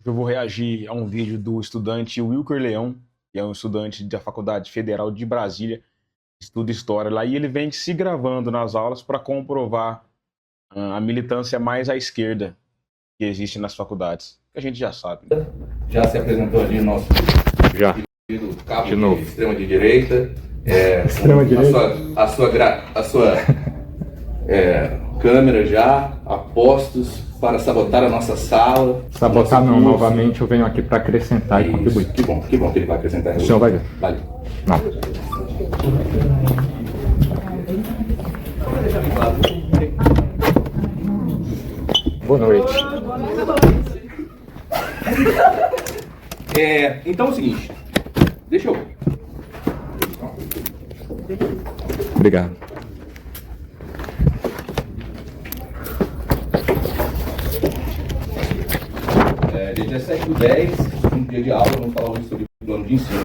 Eu vou reagir a um vídeo do estudante Wilker Leão, que é um estudante da Faculdade Federal de Brasília, estuda história lá, e ele vem se gravando nas aulas para comprovar a militância mais à esquerda que existe nas faculdades. Que a gente já sabe. Né? Já se apresentou ali o nosso querido cabo de novo. Extrema de direita. Extrema direita. A sua câmera já, a postos para sabotar a nossa sala. Sabotar não, novamente eu venho aqui para acrescentar e contribuir. Que bom que ele vai acrescentar. O senhor vai ver. Valeu. Não. Boa noite. Então é o seguinte, deixa eu... Obrigado. Dia 17/10, um dia de aula, vamos falar hoje sobre o plano de ensino.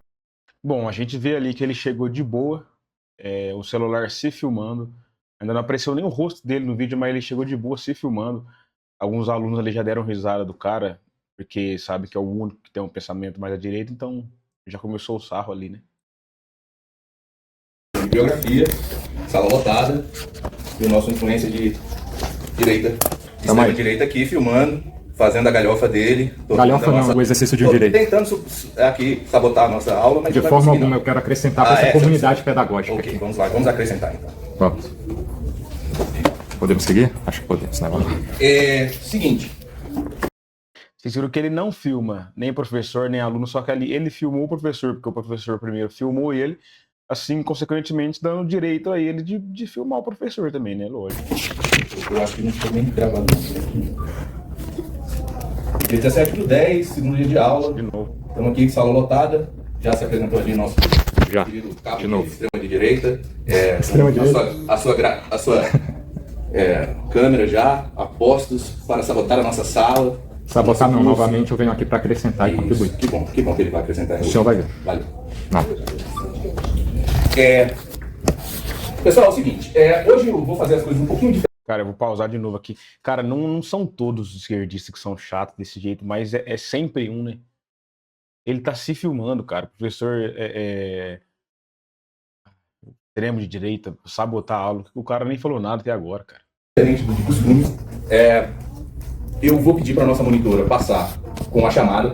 Bom, a gente vê ali que ele chegou de boa, o celular se filmando. Ainda não apareceu nem o rosto dele no vídeo, mas ele chegou de boa se filmando. Alguns alunos ali já deram risada do cara, porque sabe que é o único que tem um pensamento mais à direita, então já começou o sarro ali, né? Biografia, sala lotada, e o nosso influência de direita, extrema direita aqui, filmando, fazendo a galhofa dele. Galhofa não, o exercício de um direito. Tentando aqui sabotar a nossa aula, mas de forma alguma eu quero acrescentar para essa comunidade pedagógica. Ok, vamos lá, vamos acrescentar então. Vamos. Podemos seguir? Acho que podemos, né? Seguinte. Vocês viram que ele não filma nem professor, nem aluno, só que ali ele filmou o professor, porque o professor primeiro filmou ele, assim, consequentemente, dando direito a ele de filmar o professor também, né? Lógico. Eu acho que não ficou nem gravado. Dia 17/10, segundo dia de aula. De novo. Estamos aqui, sala lotada. Já se apresentou ali nosso querido cabo de novo. Extrema de direita. Extrema direita. A sua câmera já, a postos para sabotar a nossa sala. Sabotar não, novamente eu venho aqui para acrescentar e contribuir. Que bom que ele vai acrescentar. O senhor vai ver. Valeu. Não. Pessoal, é o seguinte, hoje eu vou fazer as coisas um pouquinho diferente. Cara, eu vou pausar de novo aqui. Cara, não são todos os esquerdistas que são chatos desse jeito, mas é sempre um, né? Ele tá se filmando, cara. O professor extremo de direita, sabotar a aula. O cara nem falou nada até agora, cara. Diferente do costume, eu vou pedir para nossa monitora passar com a chamada.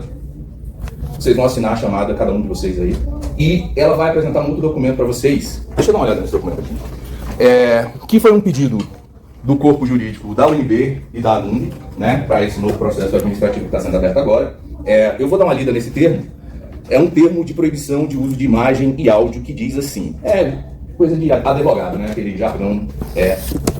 Vocês vão assinar a chamada, cada um de vocês aí. E ela vai apresentar um outro documento para vocês. Deixa eu dar uma olhada nesse documento aqui. Que foi um pedido do corpo jurídico da UNB e da ANUNB, né, para esse novo processo administrativo que está sendo aberto agora. Eu vou dar uma lida nesse termo. É um termo de proibição de uso de imagem e áudio que diz assim, coisa de advogado, né, aquele jargão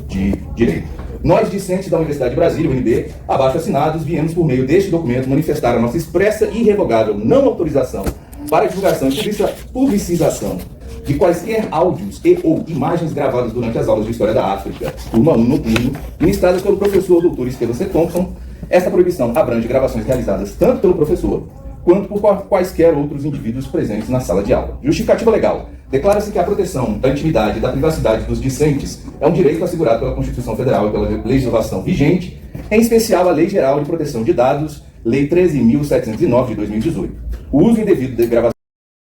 de direito. Nós, discentes da Universidade de Brasília, UNB, abaixo assinados, viemos por meio deste documento manifestar a nossa expressa e irrevogável não autorização para divulgação e publicização de quaisquer áudios e ou imagens gravadas durante as aulas de História da África, turma 1 noturno, ministradas pelo professor Dr. Estevam C. Thompson. Esta proibição abrange gravações realizadas tanto pelo professor quanto por quaisquer outros indivíduos presentes na sala de aula. Justificativa legal. Declara-se que a proteção da intimidade e da privacidade dos discentes é um direito assegurado pela Constituição Federal e pela legislação vigente, em especial a Lei Geral de Proteção de Dados, Lei 13.709 de 2018. O uso indevido de gravação...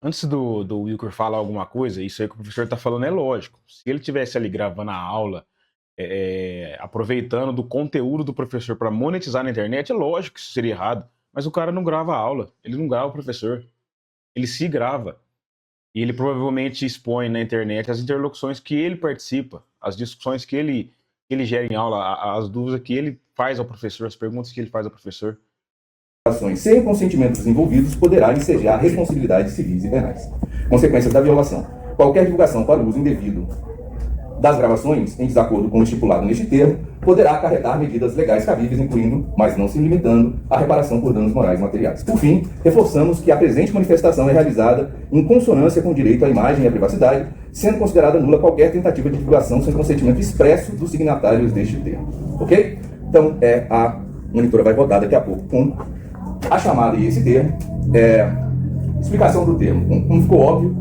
Antes do Wilker falar alguma coisa, isso aí que o professor tá falando é lógico. Se ele tivesse ali gravando a aula, aproveitando do conteúdo do professor para monetizar na internet, é lógico que isso seria errado. Mas o cara não grava a aula, ele não grava o professor. Ele se grava. E ele provavelmente expõe na internet as interlocuções que ele participa, as discussões que ele gera em aula, as dúvidas que ele faz ao professor, as perguntas que ele faz ao professor. Sem consentimento dos envolvidos poderá ensejar responsabilidades civis e penais. Consequências da violação. Qualquer divulgação para o uso indevido das gravações, em desacordo com o estipulado neste termo, poderá acarretar medidas legais cabíveis, incluindo, mas não se limitando, a reparação por danos morais e materiais. Por fim, reforçamos que a presente manifestação é realizada em consonância com o direito à imagem e à privacidade, sendo considerada nula qualquer tentativa de divulgação sem consentimento expresso dos signatários deste termo. Ok? Então, a monitora vai rodar daqui a pouco com a chamada e esse termo. Explicação do termo. Como ficou óbvio,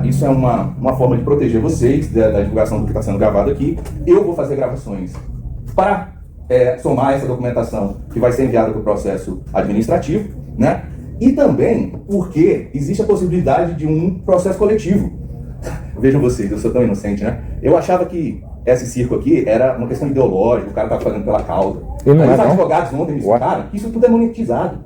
isso é uma forma de proteger vocês da divulgação do que está sendo gravado aqui. Eu vou fazer gravações para somar essa documentação que vai ser enviada para o processo administrativo, né? E também porque existe a possibilidade de um processo coletivo. Vejam vocês, eu sou tão inocente, né? Eu achava que esse circo aqui era uma questão ideológica, o cara estava fazendo pela causa. Aí os advogados ontem me explicaram que isso tudo é monetizado.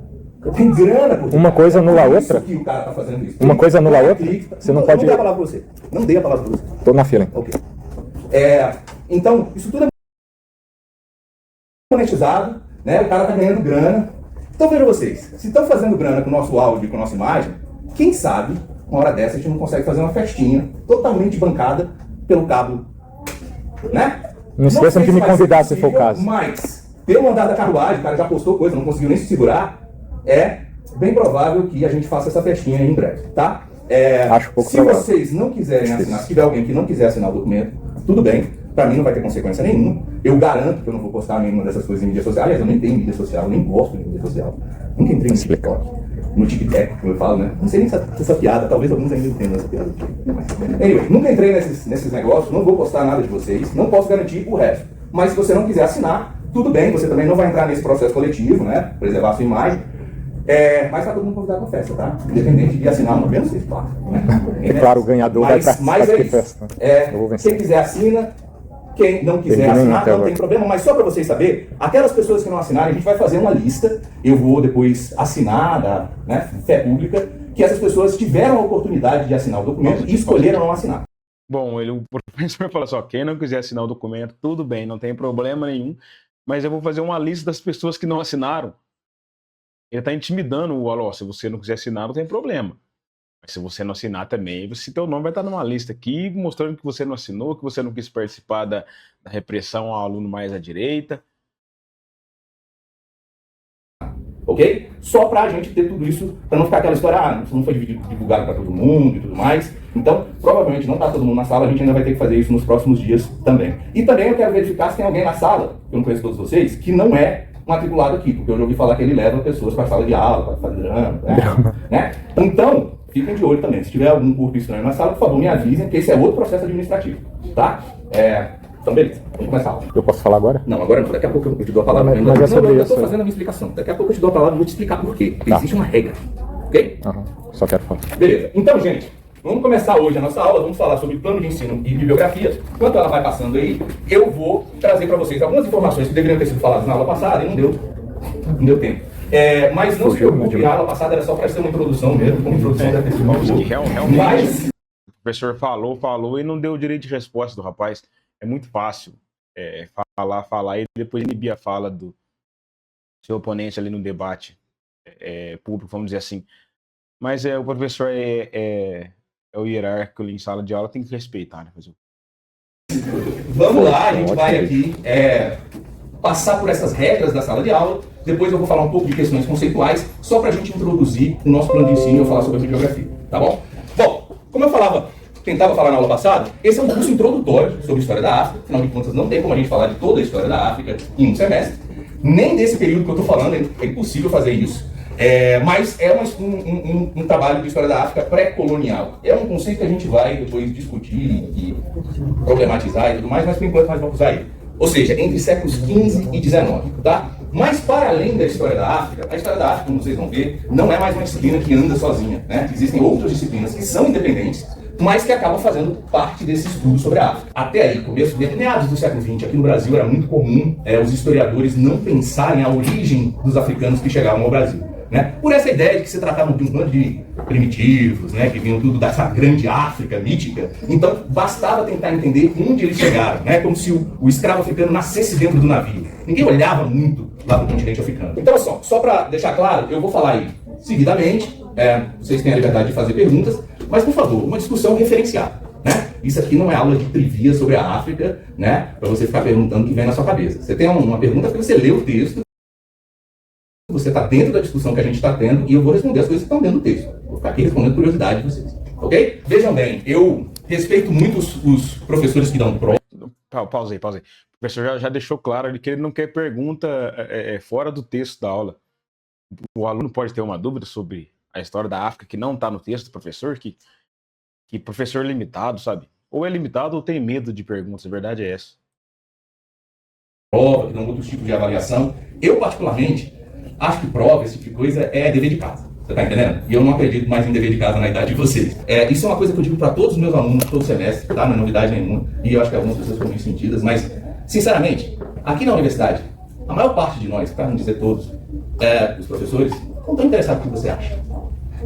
Tem grana por uma coisa anula a outra? Que o cara tá fazendo isso. Uma coisa anula a outra? Você não pode... Não dei a palavra para você. Não dei a palavra para você. Tô na fila. Ok. Então, isso tudo é monetizado, né? O cara tá ganhando grana. Então vejam vocês, se estão fazendo grana com o nosso áudio e com a nossa imagem, quem sabe, uma hora dessa, a gente não consegue fazer uma festinha totalmente bancada pelo cabo, né? Não esqueçam de me convidar se for o caso. Mas, pelo andar da carruagem, o cara já postou coisa, não conseguiu nem se segurar, é bem provável que a gente faça essa festinha em breve, tá? Acho pouco se provável. vocês não quiserem assinar, se tiver alguém que não quiser assinar o documento, tudo bem. Pra mim não vai ter consequência nenhuma. Eu garanto que eu não vou postar nenhuma dessas coisas em mídia social. Aliás, eu nem tenho mídia social, eu nem gosto de mídia social. Nunca entrei no TikTok, no TikTok, como eu falo, né? Não sei nem se essa piada, talvez alguns ainda entendam essa piada. Anyway, nunca entrei nesses negócios, não vou postar nada de vocês, não posso garantir o resto. Mas se você não quiser assinar, tudo bem, você também não vai entrar nesse processo coletivo, né? Preservar a sua imagem. Mas tá todo mundo convidado pra festa, tá? Independente de assinar ou não, menos vocês, claro. Né? É claro, o ganhador vai participar da festa. Quem quiser assina. Quem não quiser assinar, não tem problema, mas só para vocês saberem, aquelas pessoas que não assinarem, a gente vai fazer uma lista, eu vou depois assinar, né, fé pública, que essas pessoas tiveram a oportunidade de assinar o documento e escolheram não assinar. Bom, o professor falou só, quem não quiser assinar o documento, tudo bem, não tem problema nenhum, mas eu vou fazer uma lista das pessoas que não assinaram. Ele está intimidando o aluno, se você não quiser assinar, não tem problema. Mas se você não assinar também, teu nome vai estar numa lista aqui, mostrando que você não assinou, que você não quis participar da repressão ao aluno mais à direita. Ok? Só pra gente ter tudo isso, pra não ficar aquela história, isso não foi divulgado para todo mundo e tudo mais. Então, provavelmente não tá todo mundo na sala, a gente ainda vai ter que fazer isso nos próximos dias também. E também eu quero verificar se tem alguém na sala, eu não conheço todos vocês, que não é matriculado aqui, porque eu já ouvi falar que ele leva pessoas para a sala de aula, para fazer drama, né? Então, fiquem de olho também. Se tiver algum corpo estranho na sala, por favor, me avisem, que esse é outro processo administrativo, tá? Então, beleza, vamos começar. Eu posso falar agora? Não, agora não. Daqui a pouco eu te dou a palavra. Mas é sobre eu isso. estou fazendo a minha explicação. Daqui a pouco eu te dou a palavra e vou te explicar por quê. Porque existe uma regra, ok? Só quero falar. Beleza. Então, gente, vamos começar hoje a nossa aula. Vamos falar sobre plano de ensino e bibliografia. Enquanto ela vai passando aí, eu vou trazer para vocês algumas informações que deveriam ter sido faladas na aula passada e não deu tempo. Mas não se preocupe, a aula passada era só para ser uma introdução mesmo, como introdução deve ter sido Realmente, Mas... o professor falou e não deu o direito de resposta do rapaz. É muito fácil falar e depois inibir a fala do seu oponente ali no debate público, vamos dizer assim. Mas o professor é o hierárquico ali em sala de aula, tem que respeitar, né? Vamos lá, a gente vai aqui passar por essas regras da sala de aula. Depois eu vou falar um pouco de questões conceituais, só para a gente introduzir o nosso plano de ensino e eu falar sobre a bibliografia, tá bom? Bom, como eu tentava falar na aula passada, esse é um curso introdutório sobre história da África. Afinal de contas, não tem como a gente falar de toda a história da África em um semestre. Nem desse período que eu estou falando, é impossível fazer isso. Mas é um trabalho de história da África pré-colonial. É um conceito que a gente vai depois discutir e problematizar e tudo mais, mas por enquanto nós vamos usar ele. Ou seja, entre séculos XV e XIX, tá? Mas para além da história da África, a história da África, como vocês vão ver, não é mais uma disciplina que anda sozinha, né? Existem outras disciplinas que são independentes, mas que acabam fazendo parte desse estudo sobre a África. Até aí, meados do século XX, aqui no Brasil era muito comum os historiadores não pensarem a origem dos africanos que chegavam ao Brasil. Né? Por essa ideia de que se tratavam de um bando de primitivos, né, que vinham tudo dessa grande África mítica, então bastava tentar entender onde eles chegaram, né, como se o escravo africano nascesse dentro do navio. Ninguém olhava muito lá no continente africano. Então, só para deixar claro, eu vou falar aí seguidamente, vocês têm a liberdade de fazer perguntas, mas por favor, uma discussão referenciada. Né? Isso aqui não é aula de trivia sobre a África, né, para você ficar perguntando o que vem na sua cabeça. Você tem uma pergunta porque você lê o texto, você está dentro da discussão que a gente está tendo e eu vou responder as coisas que estão dentro do texto. Vou ficar aqui respondendo curiosidade de vocês. Ok? Vejam bem, eu respeito muito os professores que dão prova. Pausa aí. O professor já deixou claro que ele não quer pergunta fora do texto da aula. O aluno pode ter uma dúvida sobre a história da África que não está no texto do professor, que professor limitado, sabe? Ou é limitado ou tem medo de perguntas, a verdade é essa. prova, que dão outros tipos de avaliação. Eu, particularmente, acho que prova, esse tipo de coisa, é dever de casa. Você tá entendendo? E eu não acredito mais em dever de casa na idade de vocês. Isso é uma coisa que eu digo para todos os meus alunos, todo semestre, tá? Não é novidade nenhuma. E eu acho que algumas pessoas ficam meio sentidas, mas, sinceramente, aqui na universidade, a maior parte de nós, para não dizer todos, os professores, não estão interessados no que você acha.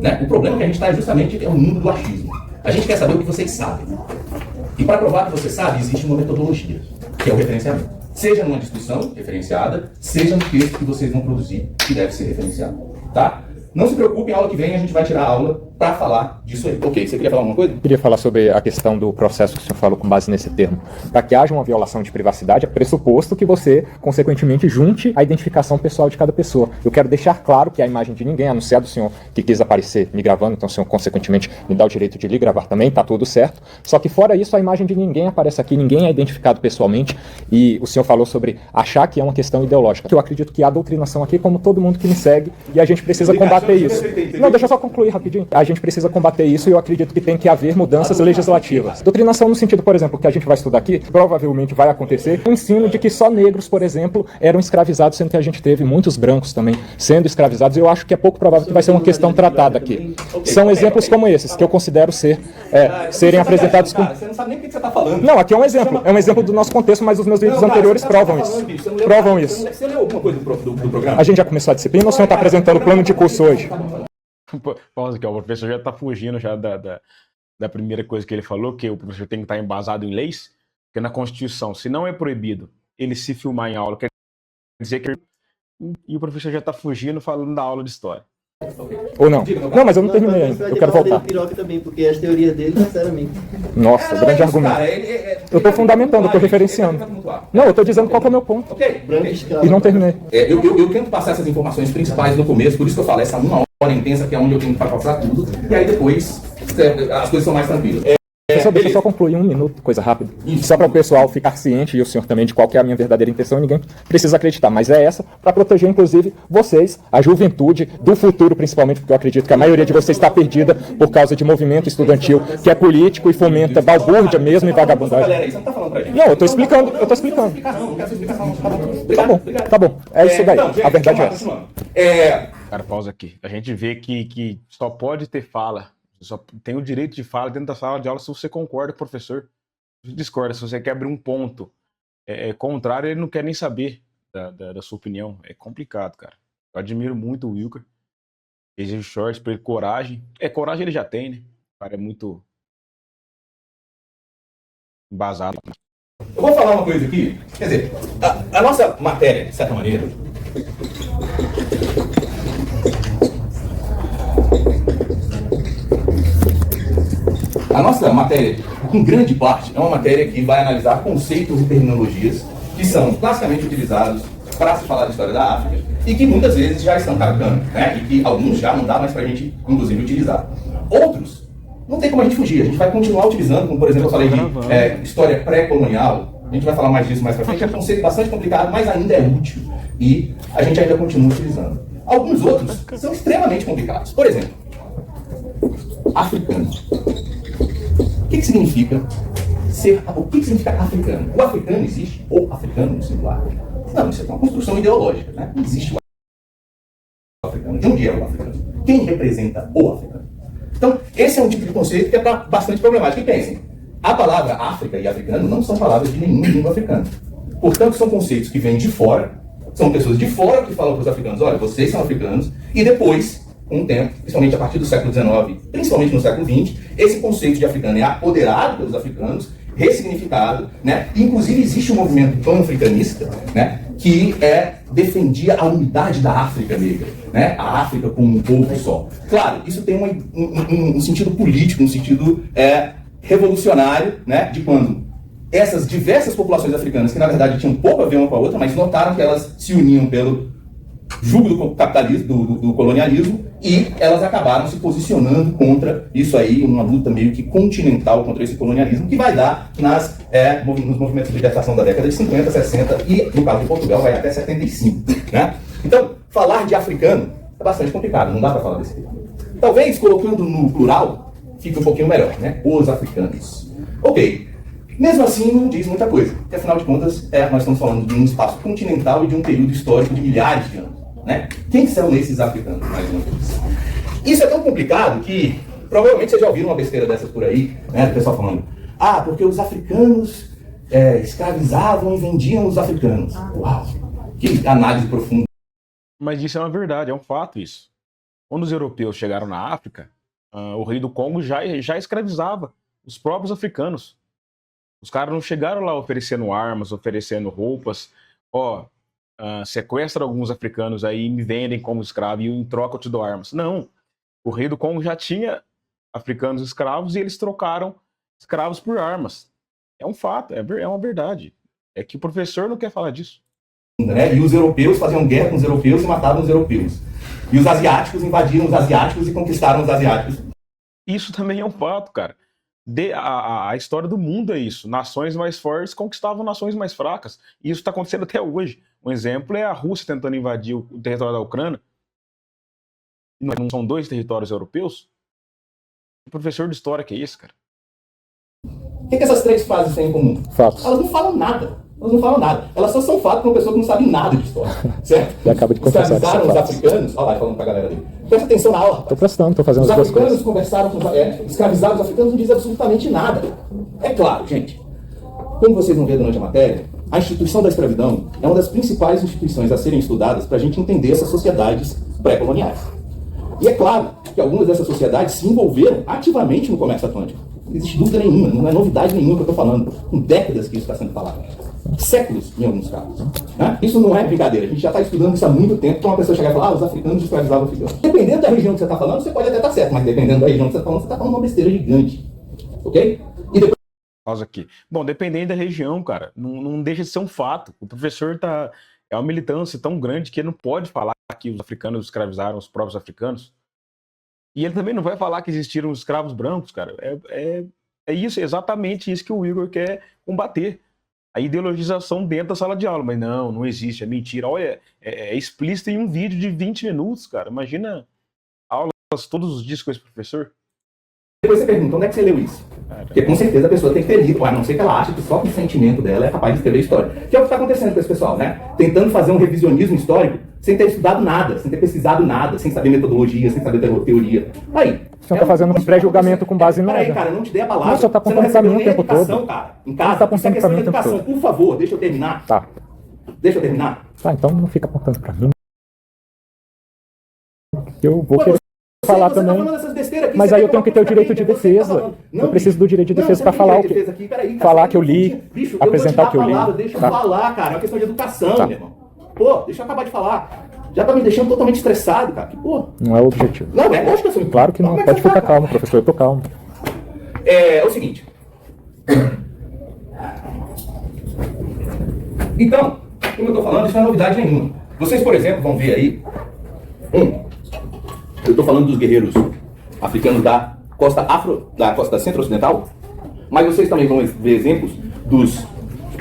Né? O problema que a gente está justamente no mundo do achismo. A gente quer saber o que vocês sabem. E para provar que você sabe, existe uma metodologia, que é o referenciamento. Seja numa discussão referenciada, seja no texto que vocês vão produzir, que deve ser referenciado. Tá? Não se preocupe, a aula que vem a gente vai tirar a aula para falar disso aí. Ok, você queria falar alguma coisa? Eu queria falar sobre a questão do processo que o senhor falou com base nesse termo. Para que haja uma violação de privacidade, é pressuposto que você, consequentemente, junte a identificação pessoal de cada pessoa. Eu quero deixar claro que a imagem de ninguém, a não ser a do senhor que quis aparecer me gravando, então o senhor, consequentemente, me dá o direito de lhe gravar também, tá tudo certo. Só que fora isso, a imagem de ninguém aparece aqui, ninguém é identificado pessoalmente, e o senhor falou sobre achar que é uma questão ideológica. Eu acredito que há doutrinação aqui, como todo mundo que me segue, e a gente precisa combater isso. Não, deixa eu só concluir rapidinho. A gente precisa combater isso e eu acredito que tem que haver mudanças legislativas. Doutrinação no sentido, por exemplo, que a gente vai estudar aqui, provavelmente vai acontecer, o ensino de que só negros, por exemplo, eram escravizados, sendo que a gente teve muitos brancos também sendo escravizados. Eu acho que é pouco provável que vai ser uma questão tratada aqui. São exemplos como esses, que eu considero serem apresentados como... Você não sabe nem o que você está falando. Não, aqui é um exemplo do nosso contexto, mas os meus vídeos anteriores provam isso. Provam isso. Você leu alguma coisa do programa? A gente já começou a disciplina ou o senhor está apresentando o plano de curso hoje? Pausa aqui, ó, o professor já está fugindo já da primeira coisa que ele falou, que o professor tem que estar embasado em leis, porque na Constituição, se não é proibido ele se filmar em aula, quer dizer que... E o professor já está fugindo falando da aula de história. Ou não? Não, mas eu não terminei ainda, eu quero voltar. Piroca também, porque as teorias dele, sinceramente. Nossa, grande argumento. Eu estou fundamentando, eu estou referenciando. Não, eu estou dizendo qual que é o meu ponto. E não terminei. Eu tento passar essas informações principais no começo, por isso que eu falei essa 1 hora intensa, que é onde eu tenho que passar tudo, e aí depois as coisas são mais tranquilas. Professor, deixa eu só concluir 1 minuto, coisa rápida. Só para o pessoal ficar ciente, e o senhor também, de qual que é a minha verdadeira intenção, ninguém precisa acreditar. Mas é essa, para proteger, inclusive, vocês, a juventude, do futuro, principalmente, porque eu acredito que a maioria de vocês está perdida por causa de movimento estudantil, que é político e fomenta balbúrdia mesmo e vagabundagem. Não, eu estou explicando, Não quero sua explicação. Tá bom. É isso daí, a verdade é essa. Cara, pausa aqui. A gente vê que só pode ter fala, só tem o direito de fala dentro da sala de aula se você concorda com o professor. Se você discorda, se você quer abrir um ponto contrário, ele não quer nem saber da sua opinião. É complicado, cara. Eu admiro muito o Wilker. Exijo shorts pra ele, coragem. Coragem ele já tem, né? O cara é muito embasado. Eu vou falar uma coisa aqui. Quer dizer, a nossa matéria, de certa maneira, a nossa matéria, em grande parte, é uma matéria que vai analisar conceitos e terminologias que são classicamente utilizados para se falar da história da África e que muitas vezes já estão caducando, né? E que alguns já não dá mais para a gente, inclusive, utilizar. Outros, não tem como a gente fugir. A gente vai continuar utilizando, como por exemplo eu falei de história pré-colonial. A gente vai falar mais disso mais para frente. É um conceito bastante complicado, mas ainda é útil e a gente ainda continua utilizando. Alguns outros são extremamente complicados. Por exemplo, africano. O que significa africano? O africano existe? Ou africano no singular? Não, isso é uma construção ideológica, né? Não existe o africano. De onde é o africano? Quem representa o africano? Então, esse é um tipo de conceito que é bastante problemático. E pensem, a palavra África e africano não são palavras de nenhuma língua africana. Portanto, são conceitos que vêm de fora, são pessoas de fora que falam para os africanos, olha, vocês são africanos, e depois, com o tempo, principalmente a partir do século XIX, principalmente no século XX, esse conceito de africano é apoderado pelos africanos, ressignificado, né? Inclusive existe um movimento pan-africanista, né? Que defendia a unidade da África negra, né? A África como um povo só. Claro, isso tem um sentido político, um sentido revolucionário, né? De quando essas diversas populações africanas, que na verdade tinham pouco a ver uma com a outra, mas notaram que elas se uniam pelo jugo do capitalismo, do colonialismo, e elas acabaram se posicionando contra isso aí, uma luta meio que continental contra esse colonialismo, que vai dar nos movimentos de libertação da década de 50, 60 e, no caso de Portugal, vai até 75. Né? Então, falar de africano é bastante complicado, não dá para falar desse termo. Talvez, colocando no plural, fique um pouquinho melhor, né? Os africanos. Ok. Mesmo assim, não diz muita coisa, porque afinal de contas, nós estamos falando de um espaço continental e de um período histórico de milhares de anos. Né? Quem são esses africanos, mais uma vez? Isso é tão complicado que provavelmente vocês já ouviram uma besteira dessas por aí, né? O pessoal falando, porque os africanos escravizavam e vendiam os africanos. Uau, que análise profunda. Mas isso é uma verdade, é um fato isso. Quando os europeus chegaram na África, o rei do Congo já escravizava os próprios africanos. Os caras não chegaram lá oferecendo armas, oferecendo roupas. Sequestra alguns africanos aí e me vendem como escravo e em troca eu te dou armas. Não. O rei do Congo já tinha africanos escravos e eles trocaram escravos por armas. É um fato, é uma verdade. É que o professor não quer falar disso. Né? E os europeus faziam guerra com os europeus e matavam os europeus. E os asiáticos invadiram os asiáticos e conquistaram os asiáticos. Isso também é um fato, cara. A história do mundo é isso. Nações mais fortes conquistavam nações mais fracas. E isso está acontecendo até hoje. Um exemplo é a Rússia tentando invadir o território da Ucrânia. Não são 2 territórios europeus? Que professor de história que é esse, cara? O que essas 3 fases têm em comum? Fatos. Elas não falam nada. Elas só são fatos para uma pessoa que não sabe nada de história. Certo? E acaba de confessar que escravizaram os africanos. Olha lá, falando pra galera dele. Presta atenção na aula. Tô prestando, tô fazendo Os as duas africanos coisas. conversaram com escravizaram os africanos, não diz absolutamente nada. É claro, gente. Como vocês vão ver durante a matéria, a instituição da escravidão é uma das principais instituições a serem estudadas para a gente entender essas sociedades pré-coloniais. E é claro que algumas dessas sociedades se envolveram ativamente no comércio atlântico. Não existe dúvida nenhuma, não é novidade nenhuma que eu estou falando. Com décadas que isso está sendo falado. Séculos, em alguns casos. Né? Isso não é brincadeira. A gente já está estudando isso há muito tempo para uma pessoa chegar e falar os africanos escravizavam africanos. Dependendo da região que você está falando, você pode até estar certo, mas dependendo da região que você está falando uma besteira gigante. Ok? E depois... Pausa aqui. Bom, dependendo da região, cara, não deixa de ser um fato. O professor é uma militância tão grande que ele não pode falar que os africanos escravizaram os próprios africanos. E ele também não vai falar que existiram os escravos brancos, cara. É isso, exatamente isso que o Igor quer combater. A ideologização dentro da sala de aula. Mas não existe, é mentira. Olha, é explícito em um vídeo de 20 minutos, cara. Imagina aulas todos os dias com esse professor. Depois você pergunta, onde é que você leu isso? Porque com certeza a pessoa tem que ter lido, a não ser que ela ache que só com o sentimento dela é capaz de escrever história. Que é o que está acontecendo com esse pessoal, né? Tentando fazer um revisionismo histórico sem ter estudado nada, sem ter pesquisado nada, sem saber metodologia, sem saber teoria. Aí. Você está fazendo um pré-julgamento com base em nada. Peraí, cara, eu não te dei a palavra. Não, você está apontando para mim o tempo todo. Cara. Em casa, tá apontando para mim o tempo todo. Por favor, deixa eu terminar. Tá. Deixa eu terminar. Tá, então não fica apontando para mim. Eu vou querer falar você também. Tá falando essas besteiras aqui, mas aí eu tenho que ter o direito de defesa. Eu preciso do direito de defesa para falar o que. Falar que eu li, bicho, apresentar o que eu li. Deixa eu falar, cara. É uma questão de educação, Tá. meu irmão. Pô, deixa eu acabar de falar. Já tá me deixando totalmente estressado, cara. Que porra. Não é o objetivo. Não, é lógico que eu sou. Claro que não. Como é Pode você ficar tá, calmo, professor. Eu tô calmo. É o seguinte. Então, como eu tô falando, isso não é novidade nenhuma. Vocês, por exemplo, vão ver aí. Eu tô falando dos guerreiros africanos da costa centro-ocidental, mas vocês também vão ver exemplos dos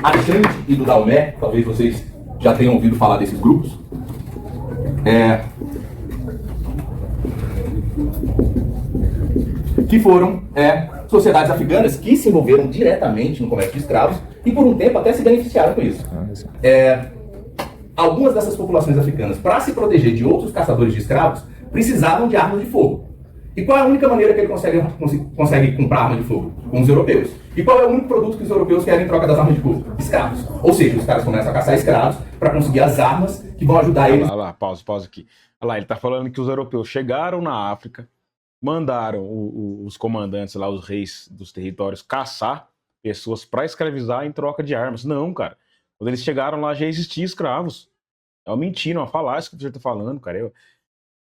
Ashanti e do Daomé. Talvez vocês já tenham ouvido falar desses grupos. Que foram sociedades africanas que se envolveram diretamente no comércio de escravos e por um tempo até se beneficiaram com isso. Algumas dessas populações africanas, para se proteger de outros caçadores de escravos, precisavam de armas de fogo. E qual é a única maneira que ele consegue comprar arma de fogo? Com os europeus. E qual é o único produto que os europeus querem em troca das armas de fogo? Escravos. Ou seja, os caras começam a caçar escravos para conseguir as armas que vão ajudar eles. Olha lá, pausa aqui. Olha lá, ele tá falando que os europeus chegaram na África, mandaram os comandantes lá, os reis dos territórios, caçar pessoas para escravizar em troca de armas. Não, cara. Quando eles chegaram lá, já existiam escravos. É uma mentira, uma falácia que você tá falando, cara.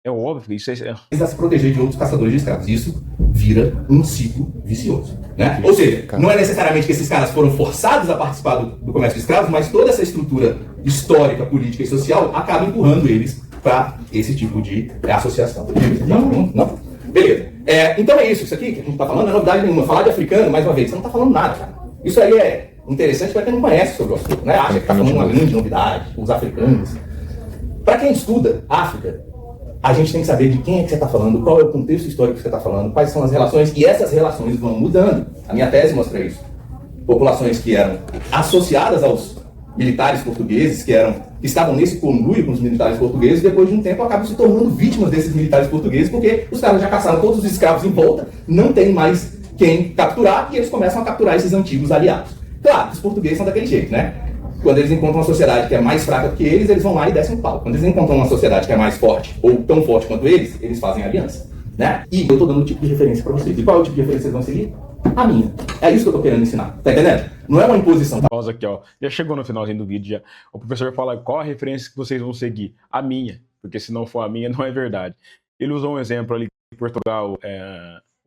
É óbvio, isso é... A se proteger de outros caçadores de escravos. Isso vira um ciclo vicioso. Né? Ou seja, não é necessariamente que esses caras foram forçados a participar do comércio de escravos, mas toda essa estrutura histórica, política e social acaba empurrando eles para esse tipo de associação. Não. Beleza. Então é isso aqui que a gente está falando, não é novidade nenhuma. Falar de africano, mais uma vez, você não está falando nada, cara. Isso aí é interessante para quem não conhece sobre o assunto, né? Acha que está falando uma grande novidade, os africanos. Para quem estuda África, a gente tem que saber de quem é que você está falando, qual é o contexto histórico que você está falando, quais são as relações, e essas relações vão mudando. A minha tese mostra isso. populações que eram associadas aos militares portugueses, que estavam nesse conluio com os militares portugueses, depois de um tempo acabam se tornando vítimas desses militares portugueses, porque os caras já caçaram todos os escravos em volta, não tem mais quem capturar, e eles começam a capturar esses antigos aliados. Claro, os portugueses são daquele jeito, né? Quando eles encontram uma sociedade que é mais fraca do que eles vão lá e descem o pau. Quando eles encontram uma sociedade que é mais forte, ou tão forte quanto eles fazem aliança, né? E eu tô dando um tipo de referência para vocês. E qual é o tipo de referência que vocês vão seguir? A minha. É isso que eu tô querendo ensinar. Tá entendendo? Não é uma imposição. Pausa aqui, ó. Já chegou no finalzinho do vídeo já. O professor fala qual a referência que vocês vão seguir. A minha. Porque se não for a minha, não é verdade. Ele usou um exemplo ali que Portugal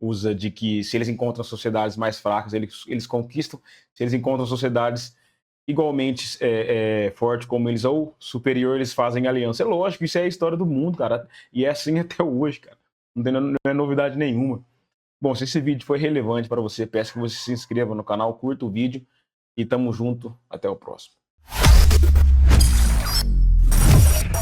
usa de que se eles encontram sociedades mais fracas, eles conquistam. Se eles encontram sociedades igualmente fortes como eles ou superior, eles fazem aliança. É lógico, isso é a história do mundo, cara. E é assim até hoje, cara. Não é novidade nenhuma. Bom, se esse vídeo foi relevante para você, peço que você se inscreva no canal, curta o vídeo e tamo junto. Até o próximo.